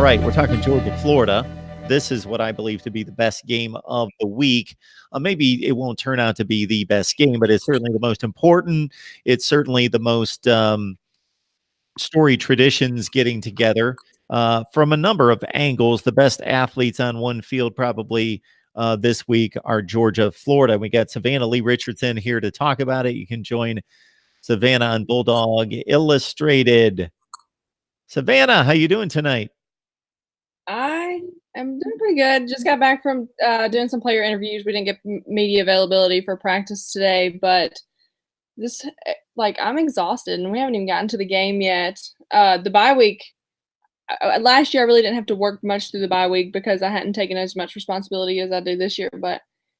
right, we're talking Georgia, Florida. This is what I believe to be the best game of the week. Maybe it won't turn out to be the best game, but it's certainly the most important. It's certainly the most story traditions getting together from a number of angles. The best athletes on one field probably this week are Georgia, Florida. We got Savannah Lee Richardson here to talk about it. You can join Savannah on Bulldog Illustrated. Savannah, how you doing tonight? I am doing pretty good. Just got back from doing some player interviews. We didn't get media availability for practice today, but I'm exhausted and we haven't even gotten to the game yet. The bye week, last year I really didn't have to work much through the bye week because I hadn't taken as much responsibility as I do this year. But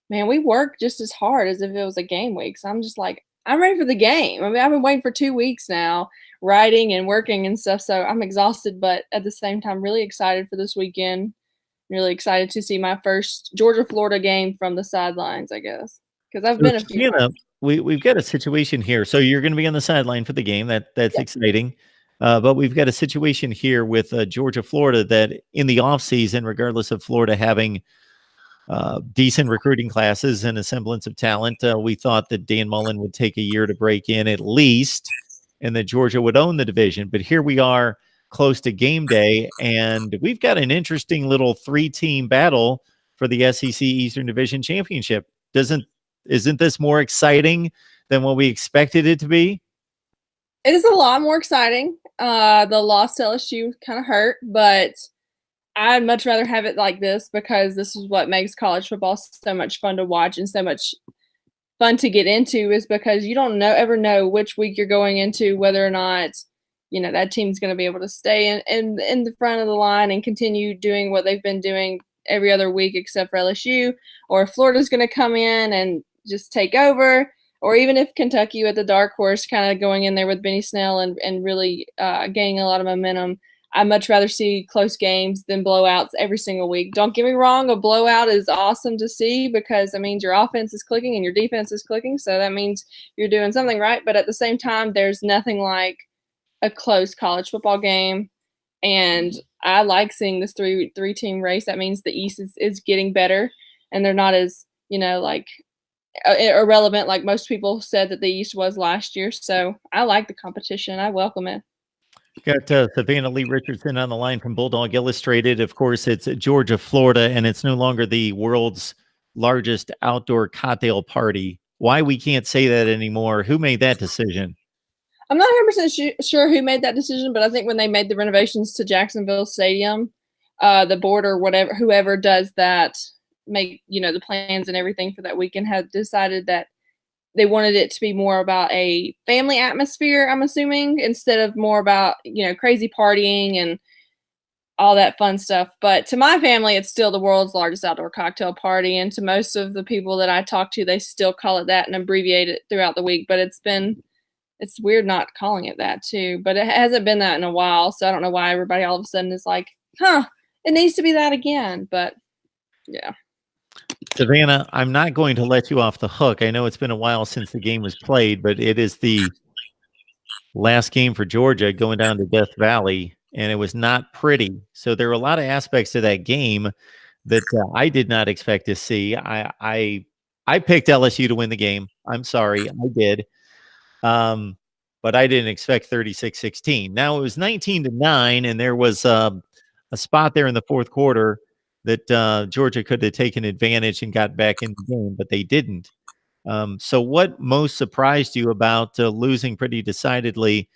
man, we work just as hard as if it was a game week. So I'm just like, I'm ready for the game. I mean, I've been waiting for 2 weeks now, writing and working and stuff. So I'm exhausted, but at the same time, really excited for this weekend. Really excited to see my first Georgia Florida game from the sidelines, I guess, because I've So, been a few Savannah, times. we've got a situation here. So you're going to be on the sideline for the game. That's Yeah. exciting. But we've got a situation here with Georgia, Florida, that in the offseason, regardless of Florida having decent recruiting classes and a semblance of talent, we thought that Dan Mullen would take a year to break in at least, and that Georgia would own the division. But here we are close to game day, and we've got an interesting little three-team battle for the SEC Eastern Division Championship. Isn't this more exciting than what we expected it to be? It is a lot more exciting. The loss to LSU kind of hurt, but I'd much rather have it like this because this is what makes college football so much fun to watch and so much fun to get into is because you don't ever know which week you're going into, whether or not, that team's going to be able to stay in the front of the line and continue doing what they've been doing every other week except for LSU, or if Florida's going to come in and just take over, or even if Kentucky with the dark horse kind of going in there with Benny Snell and really gaining a lot of momentum. I'd much rather see close games than blowouts every single week. Don't get me wrong, a blowout is awesome to see because that means your offense is clicking and your defense is clicking, so that means you're doing something right. But at the same time, there's nothing like a close college football game, and I like seeing this three team race. That means the East is getting better, and they're not as irrelevant like most people said that the East was last year. So I like the competition. I welcome it. Got Savannah Lee Richardson on the line from Bulldog Illustrated. Of course, it's Georgia, Florida, and it's no longer the world's largest outdoor cocktail party. Why we can't say that anymore? Who made that decision? I'm not 100% sure who made that decision, but I think when they made the renovations to Jacksonville Stadium, the board or whatever, whoever does that, make the plans and everything for that weekend, had decided that they wanted it to be more about a family atmosphere, I'm assuming, instead of more about, crazy partying and all that fun stuff. But to my family, it's still the world's largest outdoor cocktail party. And to most of the people that I talk to, they still call it that and abbreviate it throughout the week. But it's weird not calling it that too. But it hasn't been that in a while. So I don't know why everybody all of a sudden is like, it needs to be that again. But yeah. Savannah, I'm not going to let you off the hook. I know it's been a while since the game was played, but it is the last game for Georgia going down to Death Valley, and it was not pretty. So there were a lot of aspects to that game that I did not expect to see. I picked LSU to win the game. I'm sorry, I did. But I didn't expect 36-16. Now it was 19-9, and there was a spot there in the fourth quarter that Georgia could have taken advantage and got back in the game, but they didn't. So what most surprised you about losing pretty decidedly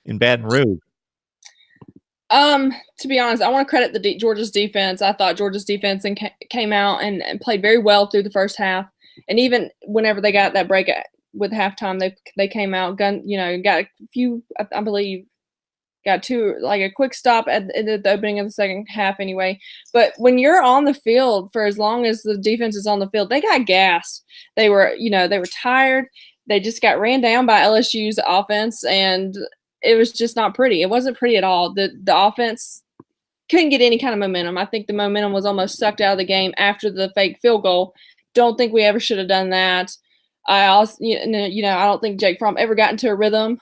in Baton Rouge? To be honest, I want to credit Georgia's defense. I thought Georgia's defense came out and played very well through the first half, and even whenever they got that break with halftime, they came out got a few, I believe, got two, like a quick stop at the opening of the second half anyway. But when you're on the field for as long as the defense is on the field, they got gassed. They were tired. They just got ran down by LSU's offense, and it was just not pretty. It wasn't pretty at all. The offense couldn't get any kind of momentum. I think the momentum was almost sucked out of the game after the fake field goal. Don't think we ever should have done that. I also, I don't think Jake Fromm ever got into a rhythm.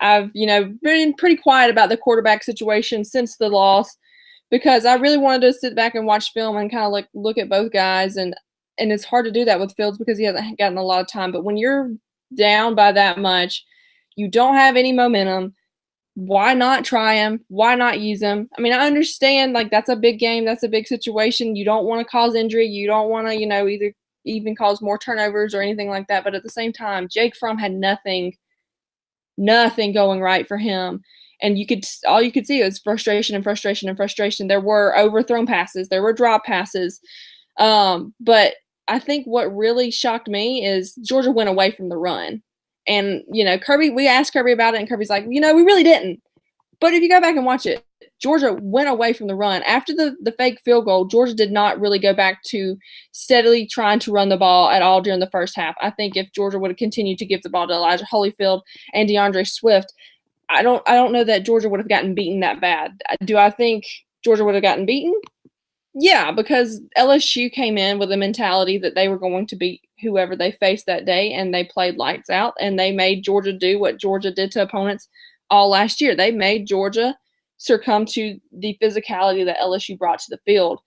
I've, been pretty quiet about the quarterback situation since the loss because I really wanted to sit back and watch film and kind of like look at both guys and it's hard to do that with Fields because he hasn't gotten a lot of time. But when you're down by that much, you don't have any momentum. Why not try him? Why not use him? I mean, I understand like that's a big game, that's a big situation. You don't want to cause injury. You don't want to, either even cause more turnovers or anything like that. But at the same time, Jake Fromm had nothing going right for him. And all you could see was frustration and frustration and frustration. There were overthrown passes, there were drop passes. But I think what really shocked me is Georgia went away from the run. And, Kirby, we asked Kirby about it, and Kirby's like, we really didn't. But if you go back and watch it, Georgia went away from the run. After the fake field goal, Georgia did not really go back to steadily trying to run the ball at all during the first half. I think if Georgia would have continued to give the ball to Elijah Holyfield and DeAndre Swift, I don't know that Georgia would have gotten beaten that bad. Do I think Georgia would have gotten beaten? Yeah, because LSU came in with a mentality that they were going to beat whoever they faced that day, and they played lights out, and they made Georgia do what Georgia did to opponents all last year. They made Georgia succumb to the physicality that LSU brought to the field.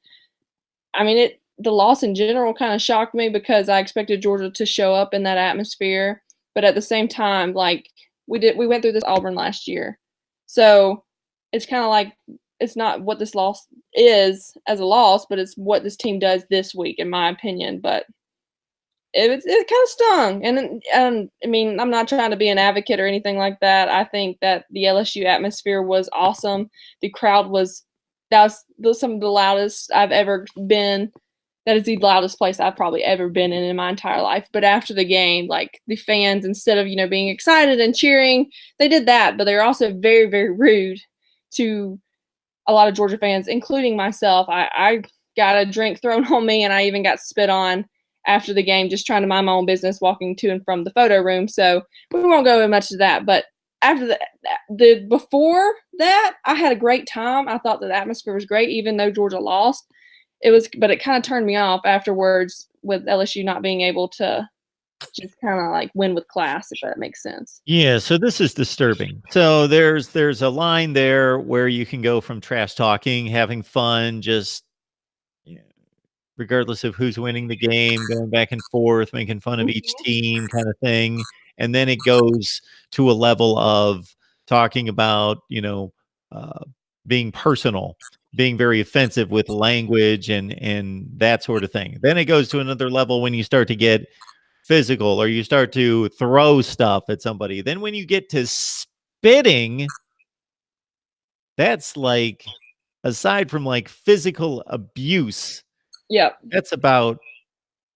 I mean, the loss in general kind of shocked me because I expected Georgia to show up in that atmosphere, but at the same time, like we went through this Auburn last year, so it's kind of like it's not what this loss is as a loss, but it's what this team does this week, in my opinion. But it kind of stung, and I mean, I'm not trying to be an advocate or anything like that. I think that the LSU atmosphere was awesome. The crowd was some of the loudest I've ever been. That is the loudest place I've probably ever been in my entire life. But after the game, like the fans, instead of being excited and cheering, they did that, but they were also very, very rude to a lot of Georgia fans, including myself. I got a drink thrown on me, and I even got spit on after the game, just trying to mind my own business, walking to and from the photo room. So we won't go into much of that. But after before that, I had a great time. I thought that the atmosphere was great, even though Georgia lost. But it kind of turned me off afterwards with LSU not being able to just kind of like win with class, if that makes sense. Yeah, so this is disturbing. So there's a line there where you can go from trash talking, having fun, just regardless of who's winning the game, going back and forth, making fun of each team kind of thing. And then it goes to a level of talking about, being personal, being very offensive with language and that sort of thing. Then it goes to another level when you start to get physical or you start to throw stuff at somebody. Then when you get to spitting, that's like, aside from like physical abuse, Yep. that's about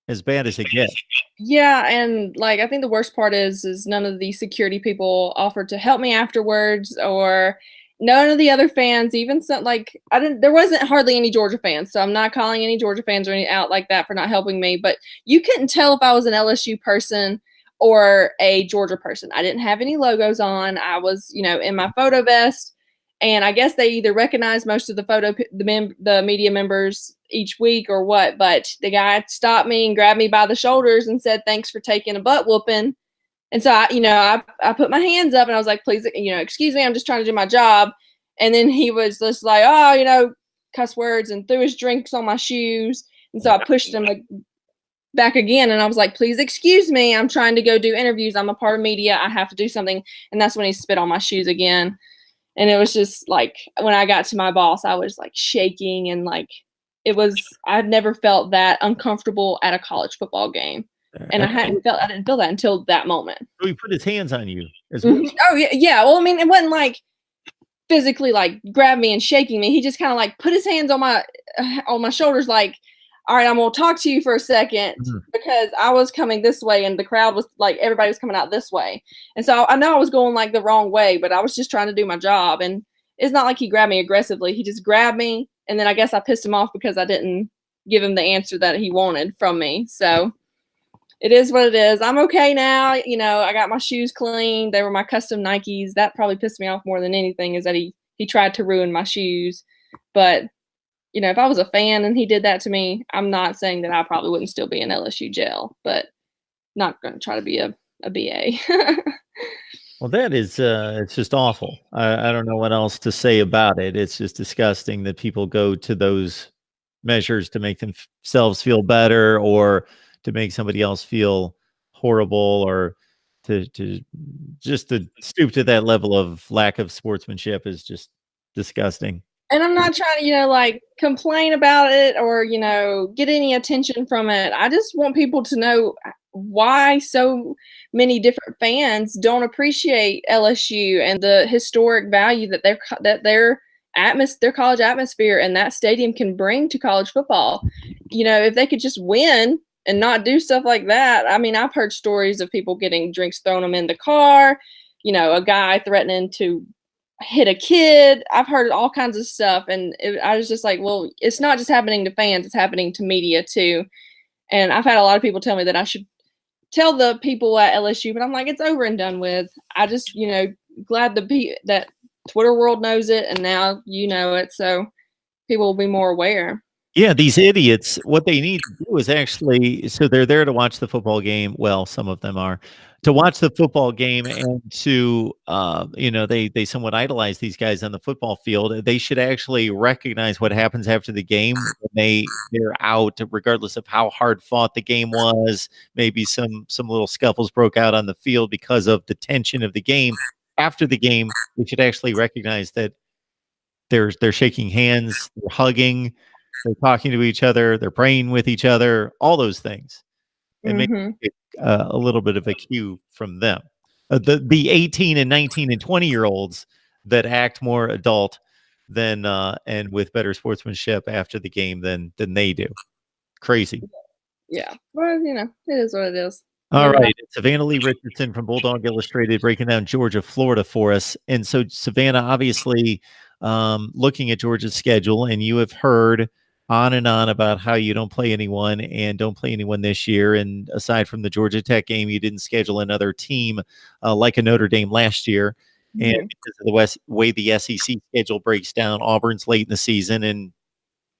as bad as it gets. Yeah, and like I think the worst part is none of the security people offered to help me afterwards, or none of the other fans, even some like there wasn't hardly any Georgia fans, so I'm not calling any Georgia fans or any out like that for not helping me, but you couldn't tell if I was an LSU person or a Georgia person. I didn't have any logos on. I was, in my photo vest, and I guess they either recognized most of the media members each week or what, but the guy stopped me and grabbed me by the shoulders and said, "Thanks for taking a butt whooping." And so I put my hands up and I was like, "Please, excuse me, I'm just trying to do my job." And then he was just like, "Oh, cuss words," and threw his drinks on my shoes. And so I pushed him back again, and I was like, "Please excuse me, I'm trying to go do interviews. I'm a part of media. I have to do something." And that's when he spit on my shoes again. And it was just like, when I got to my boss, I was like shaking, and like I've never felt that uncomfortable at a college football game. And I didn't feel that until that moment. So he put his hands on you as well. Oh yeah. Well, I mean, it wasn't like physically like grab me and shaking me. He just kind of like put his hands on my shoulders, like, "All right, I'm gonna talk to you for a second," because I was coming this way and the crowd was like, everybody was coming out this way. And so I know I was going like the wrong way, but I was just trying to do my job. And it's not like he grabbed me aggressively. He just grabbed me, and then I guess I pissed him off because I didn't give him the answer that he wanted from me. So it is what it is. I'm okay now. I got my shoes clean. They were my custom Nikes. That probably pissed me off more than anything, is that he tried to ruin my shoes. But if I was a fan and he did that to me, I'm not saying that I probably wouldn't still be in LSU jail, but not going to try to be a BA. Well, that is it's just awful. I don't know what else to say about it. It's just disgusting that people go to those measures to make themselves feel better or to make somebody else feel horrible or to just to stoop to that level of lack of sportsmanship is just disgusting. And I'm not trying to, like complain about it or, get any attention from it. I just want people to know why so many different fans don't appreciate LSU and the historic value that their college atmosphere and that stadium can bring to college football. If they could just win and not do stuff like that. I mean, I've heard stories of people getting drinks thrown them in the car, a guy threatening to hit a kid. I've heard all kinds of stuff, and I was just like, well, it's not just happening to fans; it's happening to media too. And I've had a lot of people tell me that I should tell the people at LSU, but I'm like, it's over and done with. I just, glad that Twitter world knows it, and now you know it, so people will be more aware. Yeah, these idiots, what they need to do is actually so they're there to watch the football game. Well, some of them are to watch the football game and to they somewhat idolize these guys on the football field. They should actually recognize what happens after the game when they're out, regardless of how hard fought the game was. Maybe some little scuffles broke out on the field because of the tension of the game. After the game, we should actually recognize that they're shaking hands, they're hugging, they're talking to each other, they're praying with each other, all those things, and maybe Mm-hmm. a little bit of a cue from them. The 18 and 19 and 20-year-olds that act more adult than and with better sportsmanship after the game than they do. Crazy. Yeah, well, it is what it is. All Whatever right. It's Savannah Lee Richardson from Bulldog Illustrated breaking down Georgia, Florida for us. And so, Savannah, obviously, looking at Georgia's schedule, and you have heard on and on about how you don't play anyone and don't play anyone this year. And aside from the Georgia Tech game, you didn't schedule another team like a Notre Dame last year. And happens. because of the way the SEC schedule breaks down, Auburn's late in the season, and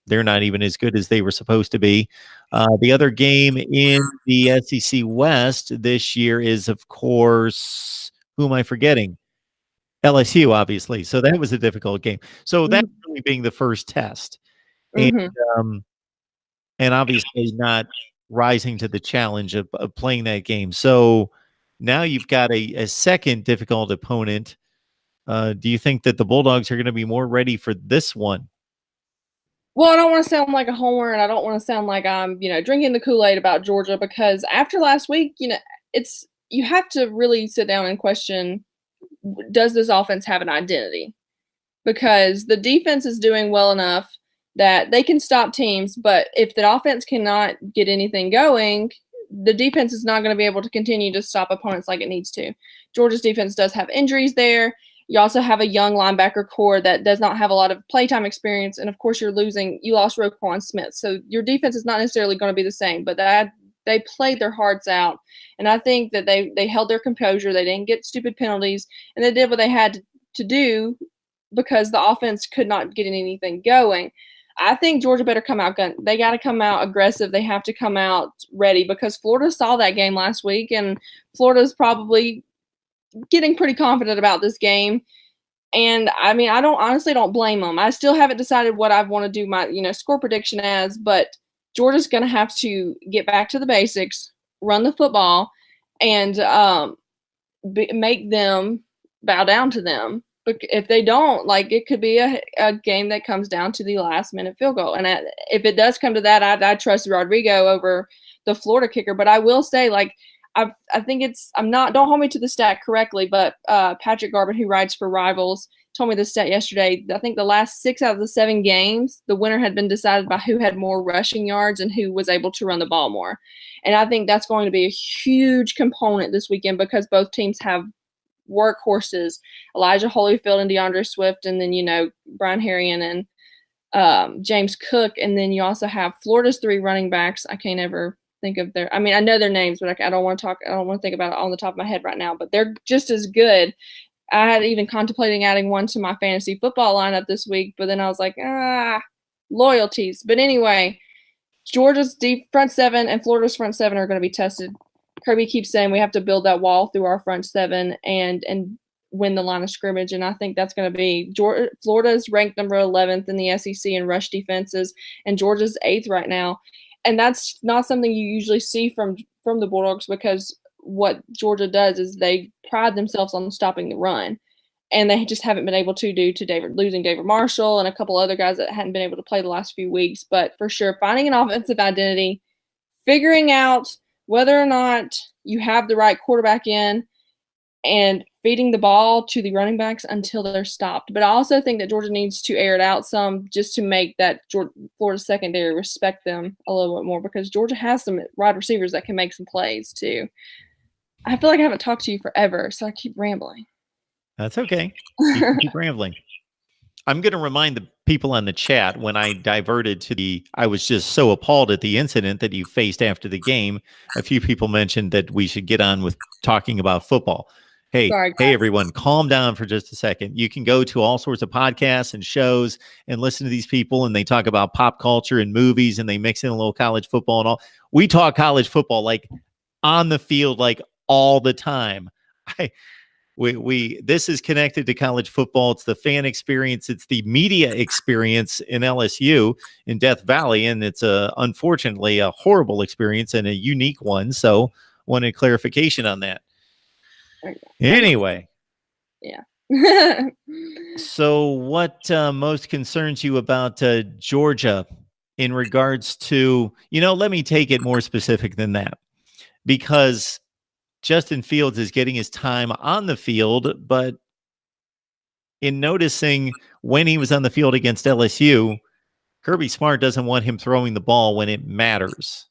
they're not even as good as they were supposed to be. The other game in the SEC West this year is, of course, who am I forgetting? LSU, obviously. So that was a difficult game. So that's Mm-hmm. really being the first test, and Mm-hmm. um, and obviously not rising to the challenge of playing that game. So now you've got a second difficult opponent. Do you think that the Bulldogs are going to be more ready for this one? Well, I don't want to sound like a homer, and I don't want to sound like I'm, drinking the Kool-Aid about Georgia because after last week, you have to really sit down and question, does this offense have an identity? Because the defense is doing well enough that they can stop teams, but if the offense cannot get anything going, the defense is not going to be able to continue to stop opponents like it needs to. Georgia's defense does have injuries there. You also have a young linebacker core that does not have a lot of playtime experience, and of course, you lost Roquan Smith, so your defense is not necessarily going to be the same. But they played their hearts out, and I think that they held their composure. They didn't get stupid penalties, and they did what they had to do because the offense could not get anything going. I think Georgia better come out gun. They got to come out aggressive. They have to come out ready because Florida saw that game last week, and Florida's probably getting pretty confident about this game. And I mean, I don't blame them. I still haven't decided what I want to do my score prediction as, but Georgia's going to have to get back to the basics, run the football, and make them bow down to them. But if they don't, like, it could be a game that comes down to the last minute field goal. And if it does come to that, I trust Rodrigo over the Florida kicker. But I will say, like, I think don't hold me to the stat correctly, but Patrick Garber, who writes for Rivals, told me the stat yesterday. I think the last 6 out of the 7 games, the winner had been decided by who had more rushing yards and who was able to run the ball more. And I think that's going to be a huge component this weekend because both teams have workhorses, Elijah Holyfield and DeAndre Swift, and then, Brian Harrion and James Cook. And then you also have Florida's 3 running backs. I can't ever think of I know their names, but I don't want to think about it on the top of my head right now, but they're just as good. I had even contemplating adding one to my fantasy football lineup this week, but then I was like, loyalties. But anyway, Georgia's deep front 7 and Florida's front 7 are going to be tested Kirby keeps saying we have to build that wall through our front seven and win the line of scrimmage, and I think that's going to be Florida's ranked number 11th in the SEC in rush defenses, and Georgia's 8th right now, and that's not something you usually see from the Bulldogs, because what Georgia does is they pride themselves on stopping the run, and they just haven't been able to due to losing David Marshall and a couple other guys that hadn't been able to play the last few weeks. But for sure, finding an offensive identity, figuring out whether or not you have the right quarterback in, and feeding the ball to the running backs until they're stopped. But I also think that Georgia needs to air it out some just to make that Florida secondary respect them a little bit more, because Georgia has some wide receivers that can make some plays too. I feel like I haven't talked to you forever, so I keep rambling. That's okay. You can keep rambling. I'm going to remind the people on the chat, when I diverted to I was just so appalled at the incident that you faced after the game. A few people mentioned that we should get on with talking about football. Hey, Sorry, hey, everyone, calm down for just a second. You can go to all sorts of podcasts and shows and listen to these people, and they talk about pop culture and movies, and they mix in a little college football and all. We talk college football like on the field, like all the time. This is connected to college football. It's the fan experience. It's the media experience in LSU in Death Valley, and it's unfortunately a horrible experience and a unique one. So, wanted clarification on that. Anyway, yeah. So, what most concerns you about Georgia in regards to? Let me take it more specific than that, because Justin Fields is getting his time on the field, but in noticing when he was on the field against LSU, Kirby Smart doesn't want him throwing the ball when it matters.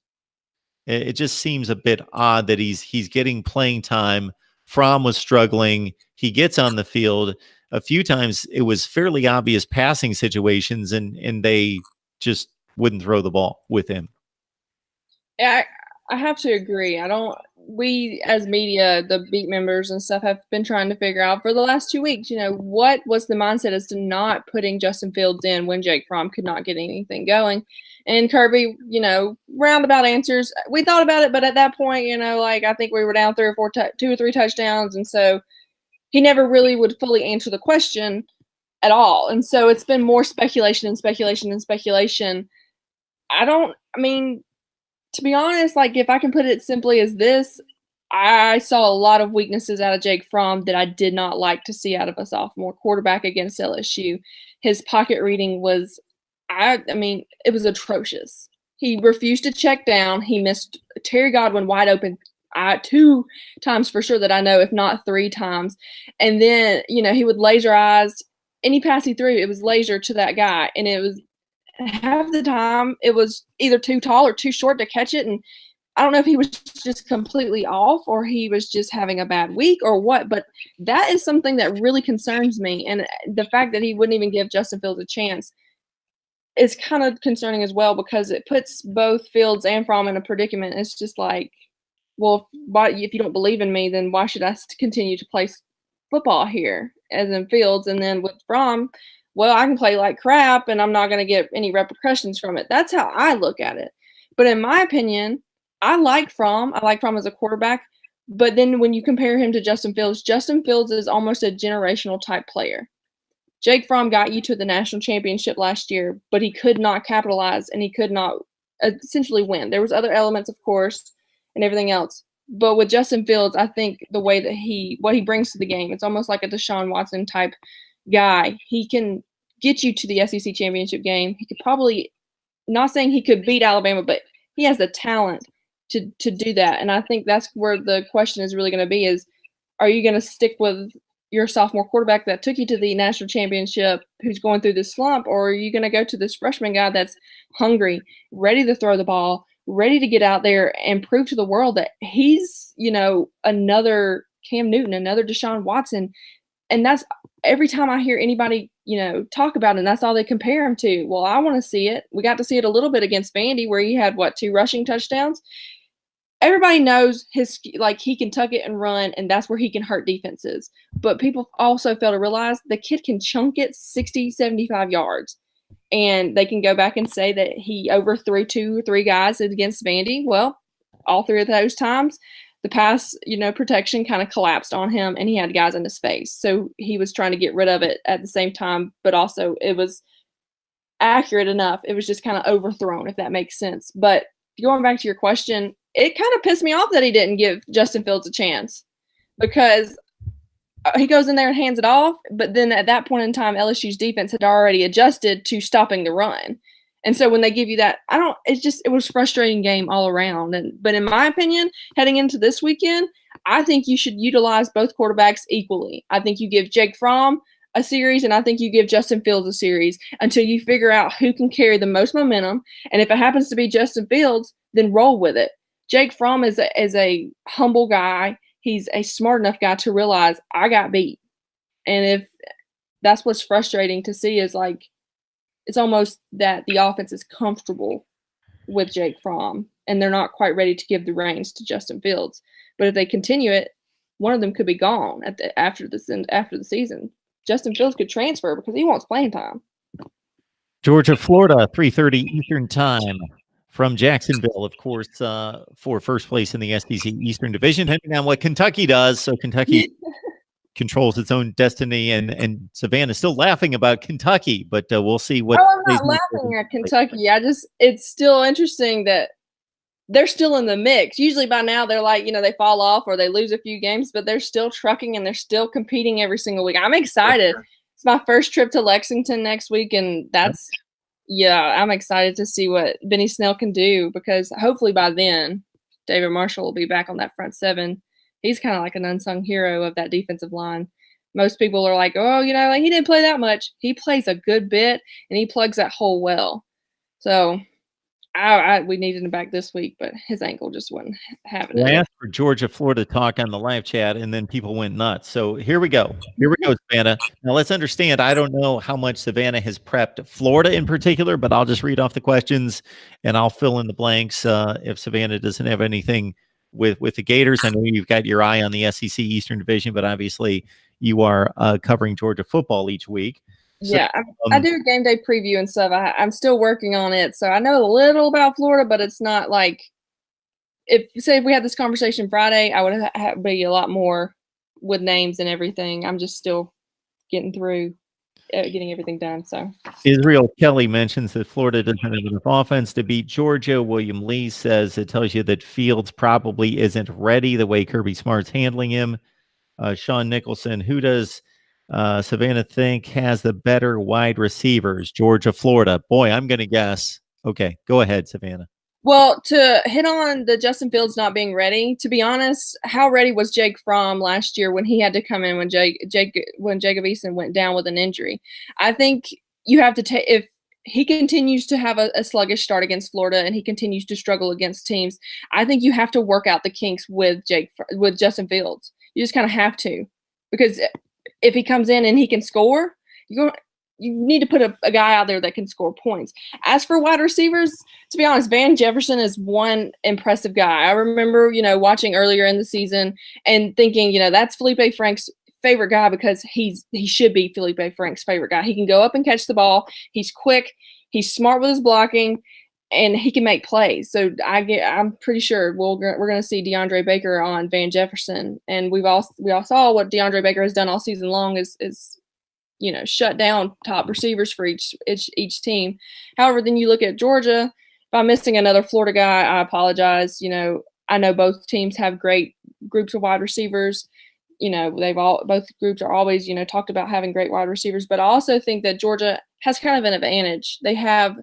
It just seems a bit odd that he's getting playing time. Fromm was struggling. He gets on the field. A few times it was fairly obvious passing situations, and they just wouldn't throw the ball with him. Yeah, I have to agree. We as media, the beat members and stuff, have been trying to figure out for the last 2 weeks, what was the mindset as to not putting Justin Fields in when Jake Fromm could not get anything going. And Kirby, roundabout answers. We thought about it, but at that point, I think we were down 2 or 3 touchdowns, and so he never really would fully answer the question at all. And so it's been more speculation and speculation and speculation. To be honest, if I can put it simply as this, I saw a lot of weaknesses out of Jake Fromm that I did not like to see out of a sophomore quarterback against LSU. His pocket reading was, it was atrocious. He refused to check down. He missed Terry Godwin wide open 2 times for sure that I know, if not 3 times. And then, he would laser eyes. Any pass he threw, it was laser to that guy. And it was, half the time it was either too tall or too short to catch it, and I don't know if he was just completely off or he was just having a bad week or what, but that is something that really concerns me. And the fact that he wouldn't even give Justin Fields a chance is kind of concerning as well, because it puts both Fields and Fromm in a predicament. It's just like, well, if you don't believe in me, then why should I continue to play football here, as in Fields? And then with Fromm, well, I can play like crap and I'm not going to get any repercussions from it. That's how I look at it. But in my opinion, I like Fromm. I like Fromm as a quarterback. But then when you compare him to Justin Fields is almost a generational type player. Jake Fromm got you to the national championship last year, but he could not capitalize and he could not essentially win. There was other elements, of course, and everything else. But with Justin Fields, I think the way that what he brings to the game, it's almost like a Deshaun Watson type guy. He can get you to the SEC championship game. He could probably, not saying he could beat Alabama, but he has the talent to do that. And I think that's where the question is really going to be, is, are you going to stick with your sophomore quarterback that took you to the national championship, who's going through this slump, or are you going to go to this freshman guy that's hungry, ready to throw the ball, ready to get out there and prove to the world that he's, another Cam Newton, another Deshaun Watson? And that's, every time I hear anybody, talk about it, and that's all they compare him to. Well, I want to see it. We got to see it a little bit against Vandy, where he had 2 rushing touchdowns. Everybody knows he can tuck it and run, and that's where he can hurt defenses. But people also fail to realize the kid can chunk it 60, 75 yards. And they can go back and say that he overthrew 2 or 3 guys against Vandy. Well, all 3 of those times, the pass, protection kind of collapsed on him and he had guys in his face. So he was trying to get rid of it at the same time, but also it was accurate enough. It was just kind of overthrown, if that makes sense. But going back to your question, it kind of pissed me off that he didn't give Justin Fields a chance because he goes in there and hands it off. But then at that point in time, LSU's defense had already adjusted to stopping the run. And so when they give you that, it was a frustrating game all around. But in my opinion, heading into this weekend, I think you should utilize both quarterbacks equally. I think you give Jake Fromm a series, and I think you give Justin Fields a series until you figure out who can carry the most momentum. And if it happens to be Justin Fields, then roll with it. Jake Fromm is a humble guy. He's a smart enough guy to realize I got beat. And if that's what's frustrating to see is like it's almost that the offense is comfortable with Jake Fromm and they're not quite ready to give the reins to Justin Fields. But if they continue it, one of them could be gone after the season. Justin Fields could transfer because he wants playing time. Georgia, Florida, 3:30 Eastern time from Jacksonville, of course, for first place in the SEC Eastern Division, depending on what Kentucky does. So Kentucky controls its own destiny, and Savannah's still laughing about Kentucky, but we'll see what. Oh, I'm not laughing at Kentucky. It's still interesting that they're still in the mix. Usually by now they're like, they fall off or they lose a few games, but they're still trucking and they're still competing every single week. I'm excited. It's my first trip to Lexington next week, and I'm excited to see what Benny Snell can do because hopefully by then David Marshall will be back on that front seven. He's kind of like an unsung hero of that defensive line. Most people are like, oh, he didn't play that much. He plays a good bit, and he plugs that hole well. So we needed him back this week, but his ankle just wasn't having it. I asked for Georgia, Florida talk on the live chat, and then people went nuts. So here we go. Savannah. Now let's understand. I don't know how much Savannah has prepped Florida in particular, but I'll just read off the questions, and I'll fill in the blanks if Savannah doesn't have anything with the Gators. I know you've got your eye on the SEC Eastern Division, but obviously you are covering Georgia football each week. So, yeah, I do a game day preview and stuff. I'm still working on it, so I know a little about Florida, but it's not like if we had this conversation Friday, I would be a lot more with names and everything. I'm just still getting through getting everything done. So Israel Kelly mentions that Florida doesn't have enough offense to beat Georgia. William Lee says it tells you that Fields probably isn't ready the way Kirby Smart's handling him. Sean Nicholson, who does Savannah think has the better wide receivers? Georgia, Florida. Boy, I'm going to guess. Okay, go ahead, Savannah. Well, to hit on the Justin Fields not being ready, to be honest, how ready was Jake Fromm last year when he had to come in when Jacob Eason went down with an injury? I think you have to take if he continues to have a sluggish start against Florida and he continues to struggle against teams. I think you have to work out the kinks with Justin Fields. You just kind of have to, because if he comes in and he can score, you need to put a guy out there that can score points. As for wide receivers, to be honest, Van Jefferson is one impressive guy. I remember, watching earlier in the season and thinking, that's Felipe Frank's favorite guy because he should be Felipe Frank's favorite guy. He can go up and catch the ball. He's quick. He's smart with his blocking. And he can make plays. So I'm pretty sure we're going to see DeAndre Baker on Van Jefferson. And we all saw what DeAndre Baker has done all season long is shut down top receivers for each team. However, then you look at Georgia. If I'm missing another Florida guy, I apologize. I know both teams have great groups of wide receivers. Both groups are always, talked about having great wide receivers. But I also think that Georgia has kind of an advantage. They have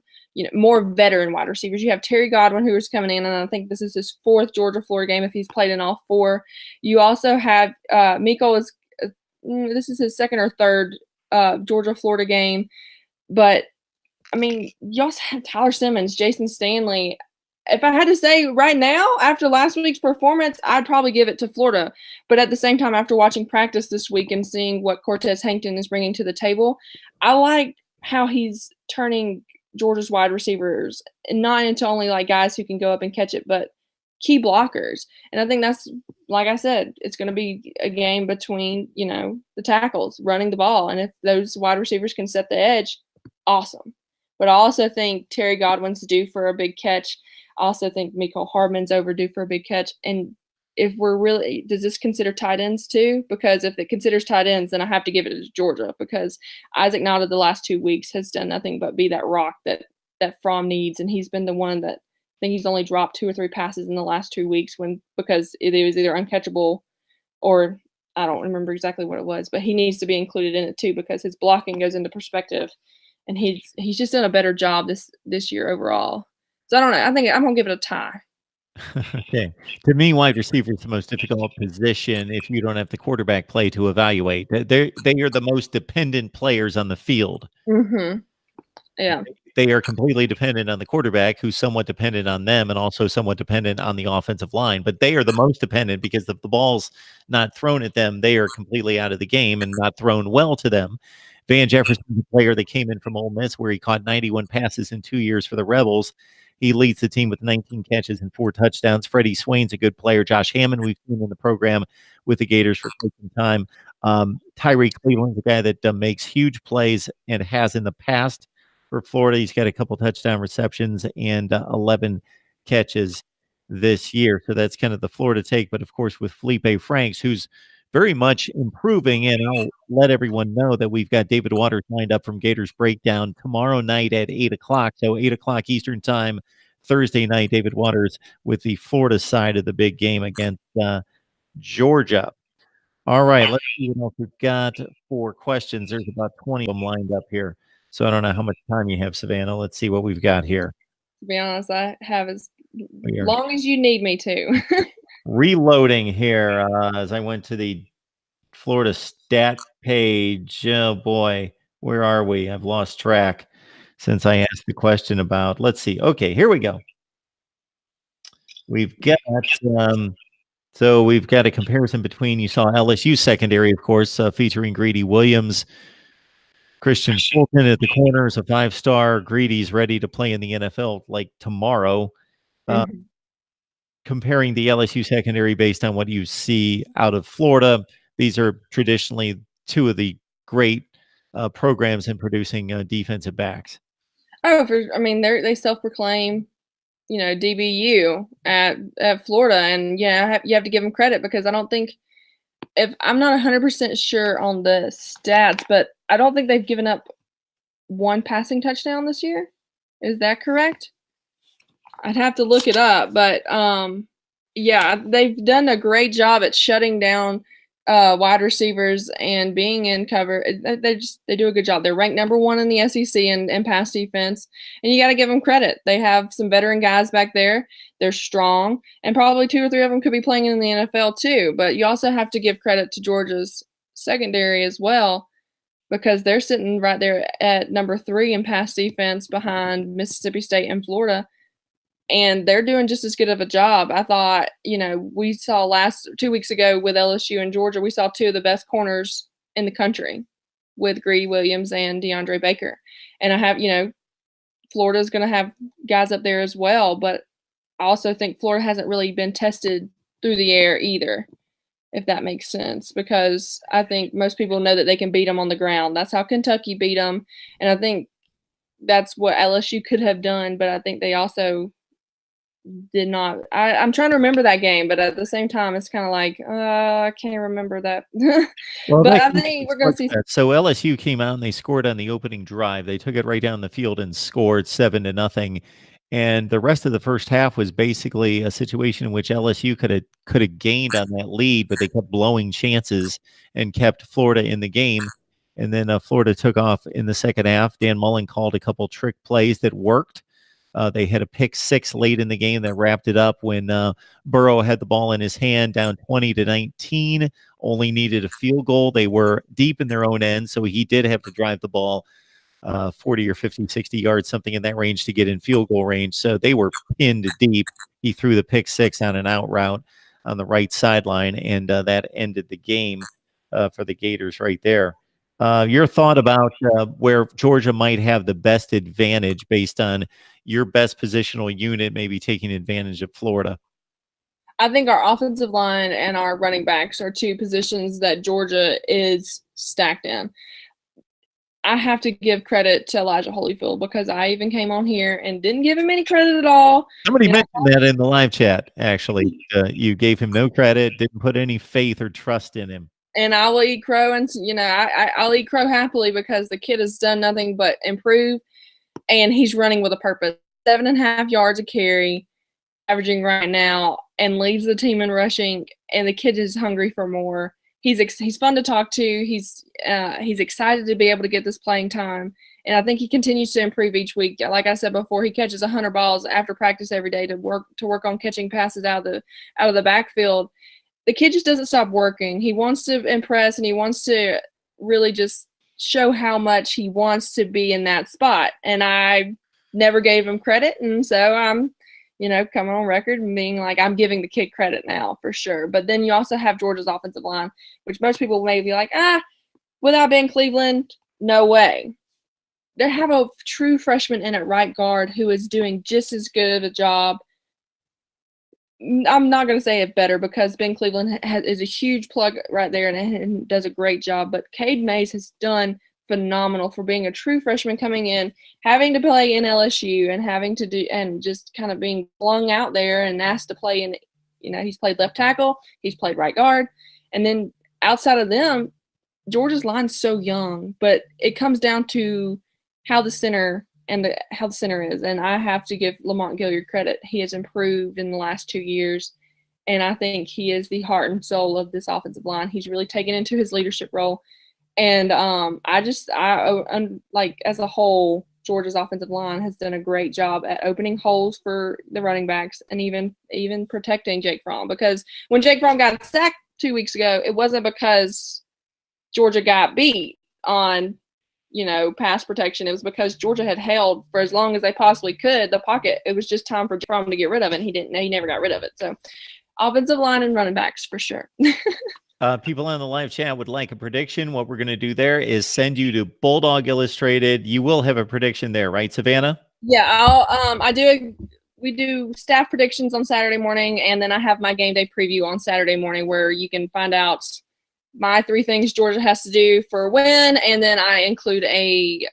more veteran wide receivers. You have Terry Godwin, who is coming in, and I think this is his fourth Georgia-Florida game if he's played in all four. You also have Miko this is his second or third Georgia-Florida game. But, you also have Tyler Simmons, Jason Stanley. If I had to say right now, after last week's performance, I'd probably give it to Florida. But at the same time, after watching practice this week and seeing what Cortez Hankton is bringing to the table, I like how he's turning Georgia's wide receivers not into only like guys who can go up and catch it, but key blockers. And I think that's, like I said, it's going to be a game between, the tackles running the ball. And if those wide receivers can set the edge, awesome. But I also think Terry Godwin's due for a big catch. I also think Mecole Hardman's overdue for a big catch. And if we're really, does this consider tight ends too? Because if it considers tight ends, then I have to give it to Georgia, because Isaac Nada the last 2 weeks has done nothing but be that rock that Fromm needs, and he's been the one that I think he's only dropped 2 or 3 passes in the last 2 weeks because it was either uncatchable or I don't remember exactly what it was, but he needs to be included in it too because his blocking goes into perspective, and he's just done a better job this year overall. So I don't know. I think I'm gonna give it a tie. Okay. To me, wide receiver is the most difficult position if you don't have the quarterback play to evaluate. They are the most dependent players on the field. Mhm. Yeah. They are completely dependent on the quarterback, who's somewhat dependent on them and also somewhat dependent on the offensive line. But they are the most dependent because if the ball's not thrown at them, they are completely out of the game and not thrown well to them. Van Jefferson, the player that came in from Ole Miss, where he caught 91 passes in 2 years for the Rebels. He leads the team with 19 catches and 4 touchdowns. Freddie Swain's a good player. Josh Hammond, we've seen in the program with the Gators for quite some time. Tyree Cleveland's a guy that makes huge plays and has in the past for Florida. He's got a couple touchdown receptions and 11 catches this year. So that's kind of the Florida take. But of course, with Felipe Franks, who's very much improving, and I'll let everyone know that we've got David Waters lined up from Gators Breakdown tomorrow night at 8 o'clock. So 8 o'clock Eastern Time, Thursday night, David Waters with the Florida side of the big game against Georgia. All right, let's see what else we've got for questions. There's about 20 of them lined up here. So I don't know how much time you have, Savannah. Let's see what we've got here. To be honest, I have as We are long as you need me to. reloading here as I went to the Florida stat page. Oh boy, where are we? I've lost track since I asked the question about. Let's see. Okay, here we go. We've got so we've got a comparison between you saw LSU secondary, of course, featuring Greedy Williams, Christian Fulton at the corners, a 5-star. Greedy's ready to play in the NFL like tomorrow. Uh, Mhm. Comparing the LSU secondary based on what you see out of Florida, these are traditionally two of the great programs in producing defensive backs. Oh, I mean, they self-proclaim, DBU at Florida, and yeah, you have to give them credit because I don't think if I'm not 100% sure on the stats, but I don't think they've given up one passing touchdown this year. Is that correct? I'd have to look it up, but yeah, they've done a great job at shutting down wide receivers and being in cover. They do a good job. They're ranked number 1 in the SEC in pass defense, and you got to give them credit. They have some veteran guys back there. They're strong, and probably 2 or 3 of them could be playing in the NFL too. But you also have to give credit to Georgia's secondary as well, because they're sitting right there at number 3 in pass defense behind Mississippi State and Florida, and they're doing just as good of a job. I thought, we saw 2 weeks ago with LSU and Georgia, we saw 2 of the best corners in the country with Greedy Williams and DeAndre Baker. And I have, Florida's going to have guys up there as well, but I also think Florida hasn't really been tested through the air either, if that makes sense, because I think most people know that they can beat them on the ground. That's how Kentucky beat them, and I think that's what LSU could have done, but I think they also did not. I'm trying to remember that game, but at the same time, it's kind of like I can't remember that. Well, But that I came think from we're going to see. so LSU came out and they scored on the opening drive. They took it right down the field and scored 7-0. And the rest of the first half was basically a situation in which LSU could have gained on that lead, but they kept blowing chances and kept Florida in the game. And then Florida took off in the second half. Dan Mullen called a couple trick plays that worked. They had a pick six late in the game that wrapped it up when Burrow had the ball in his hand, down 20-19, only needed a field goal. They were deep in their own end, so he did have to drive the ball 40 or 50, 60 yards, something in that range to get in field goal range. So they were pinned deep. He threw the pick six on an out route on the right sideline, and that ended the game for the Gators right there. Your thought about where Georgia might have the best advantage based on your best positional unit, maybe taking advantage of Florida? I think our offensive line and our running backs are 2 positions that Georgia is stacked in. I have to give credit to Elijah Holyfield because I even came on here and didn't give him any credit at all. Somebody You know, mentioned that in the live chat, actually. You gave him no credit, didn't put any faith or trust in him. and I will eat crow, and I'll eat crow happily because the kid has done nothing but improve, and he's running with a purpose. 7.5 yards a carry, averaging right now, and leads the team in rushing. And the kid is hungry for more. He's fun to talk to. He's excited to be able to get this playing time, and I think he continues to improve each week. Like I said before, he catches 100 balls after practice every day to work on catching passes out of the backfield. The kid just doesn't stop working. He wants to impress, and he wants to really just show how much he wants to be in that spot. And I never gave him credit, and so I'm, coming on record and being like, I'm giving the kid credit now for sure. But then you also have Georgia's offensive line, which most people may be like, without Ben Cleveland, no way. They have a true freshman in at right guard who is doing just as good of a job. I'm not going to say it better because Ben Cleveland is a huge plug right there and does a great job. But Cade Mays has done phenomenal for being a true freshman coming in, having to play in LSU and having to do and just kind of being flung out there and asked to play in. He's played left tackle, he's played right guard, and then outside of them, Georgia's line's so young. But it comes down to how the center is. And I have to give Lamont Gilliard credit. He has improved in the last 2 years, and I think he is the heart and soul of this offensive line. He's really taken into his leadership role. And as a whole, Georgia's offensive line has done a great job at opening holes for the running backs and even protecting Jake Fromm. Because when Jake Fromm got sacked 2 weeks ago, it wasn't because Georgia got beat on pass protection. It was because Georgia had held for as long as they possibly could the pocket. It was just time for Fromm to get rid of it, and he never got rid of it. So offensive line and running backs for sure. People on the live chat would like a prediction. What we're going to do there is send you to Bulldog Illustrated. You will have a prediction there, right, Savannah? Yeah, we do staff predictions on Saturday morning, and then I have my game day preview on Saturday morning where you can find out my 3 things Georgia has to do for a win, and then I include a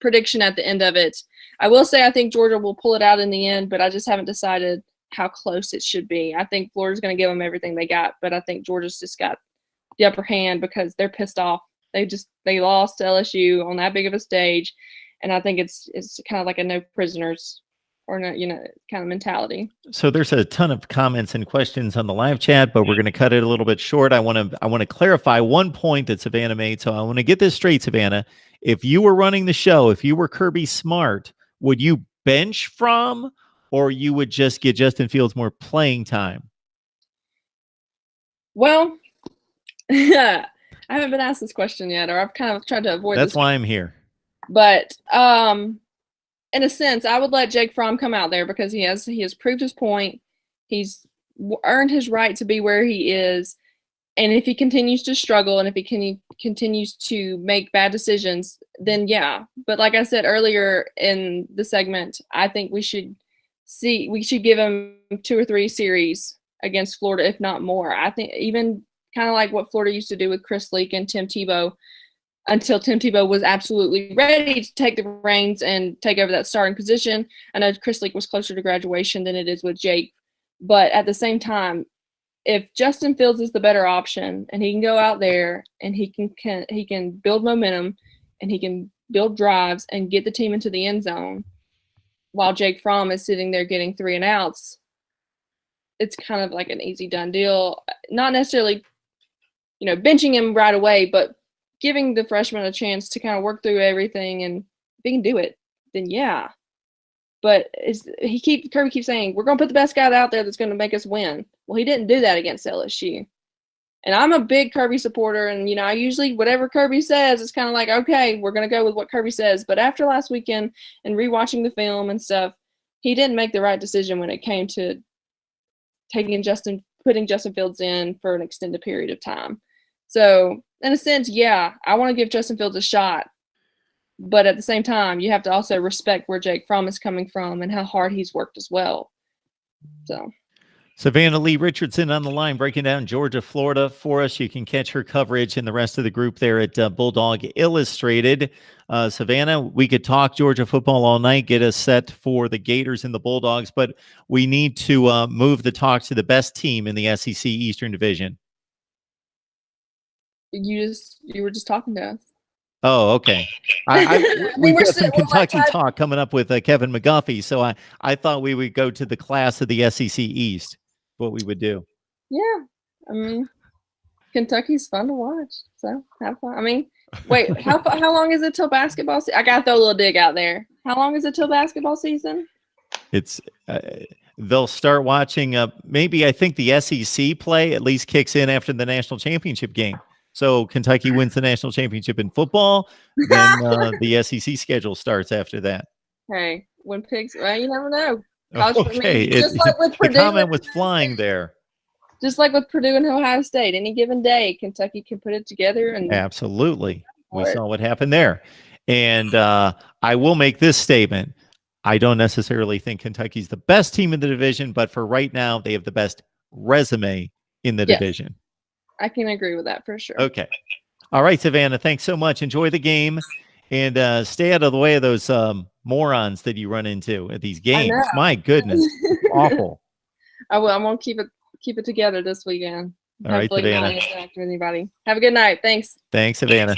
prediction at the end of it. I will say I think Georgia will pull it out in the end, but I just haven't decided how close it should be. I think Florida's going to give them everything they got, but I think Georgia's just got the upper hand because they're pissed off. They lost to LSU on that big of a stage, and I think it's kind of like a no prisoners or no, kind of mentality. So there's a ton of comments and questions on the live chat, but we're going to cut it a little bit short. I want to clarify one point that Savannah made. So I want to get this straight, Savannah. If you were running the show, if you were Kirby Smart, would you bench Fromm, or you would just get Justin Fields more playing time? Well, I haven't been asked this question yet, or I've kind of tried to avoid That's this. why I'm here. But in a sense, I would let Jake Fromm come out there because he has proved his point. He's earned his right to be where he is. And if he continues to struggle and if he continues to make bad decisions, then yeah. But like I said earlier in the segment, I think we should give him 2 or 3 series against Florida, if not more. I think even kind of like what Florida used to do with Chris Leak and Tim Tebow, until Tim Tebow was absolutely ready to take the reins and take over that starting position. I know Chris Leak was closer to graduation than it is with Jake. But at the same time, if Justin Fields is the better option and he can go out there and he can build momentum and he can build drives and get the team into the end zone while Jake Fromm is sitting there getting 3 and outs, it's kind of like an easy done deal. Not necessarily, benching him right away, but giving the freshman a chance to kind of work through everything, and if he can do it, then yeah. But Kirby keeps saying, we're going to put the best guy out there that's going to make us win. Well, he didn't do that against LSU. And I'm a big Kirby supporter, and, I usually, whatever Kirby says, it's kind of like, okay, we're going to go with what Kirby says. But after last weekend and rewatching the film and stuff, he didn't make the right decision when it came to putting Justin Fields in for an extended period of time. So, in a sense, yeah, I want to give Justin Fields a shot. But at the same time, you have to also respect where Jake Fromm is coming from and how hard he's worked as well. So, Savannah Lee Richardson on the line, breaking down Georgia, Florida for us. You can catch her coverage and the rest of the group there at Bulldog Illustrated. Savannah, we could talk Georgia football all night, get us set for the Gators and the Bulldogs, but we need to move the talk to the best team in the SEC Eastern Division. You were just talking to us. Oh, okay. We've got some Kentucky talk coming up with Kevin McGuffey, so I thought we would go to the class of the SEC East. What we would do. Yeah, I mean, Kentucky's fun to watch, so have fun. I mean, wait, how long is it till basketball season? I gotta throw a little dig out there. How long is it till basketball season? It's they'll start watching. Maybe I think the SEC play at least kicks in after the national championship game. So Kentucky wins the national championship in football, then the SEC schedule starts after that. Hey, when pigs, well, you never know. Okay, just like with Purdue, the comment was flying there. Just like with Purdue and Ohio State, any given day, Kentucky can put it together. And absolutely, we saw what happened there. And I will make this statement. I don't necessarily think Kentucky's the best team in the division, but for right now, they have the best resume in the division. I can agree with that for sure. Okay. All right, Savannah, thanks so much. Enjoy the game and stay out of the way of those morons that you run into at these games. My goodness, awful. I will. I'm gonna keep it together this weekend. All right, Savannah. Not interact with anybody. Have a good night. Thanks. Thanks, Savannah.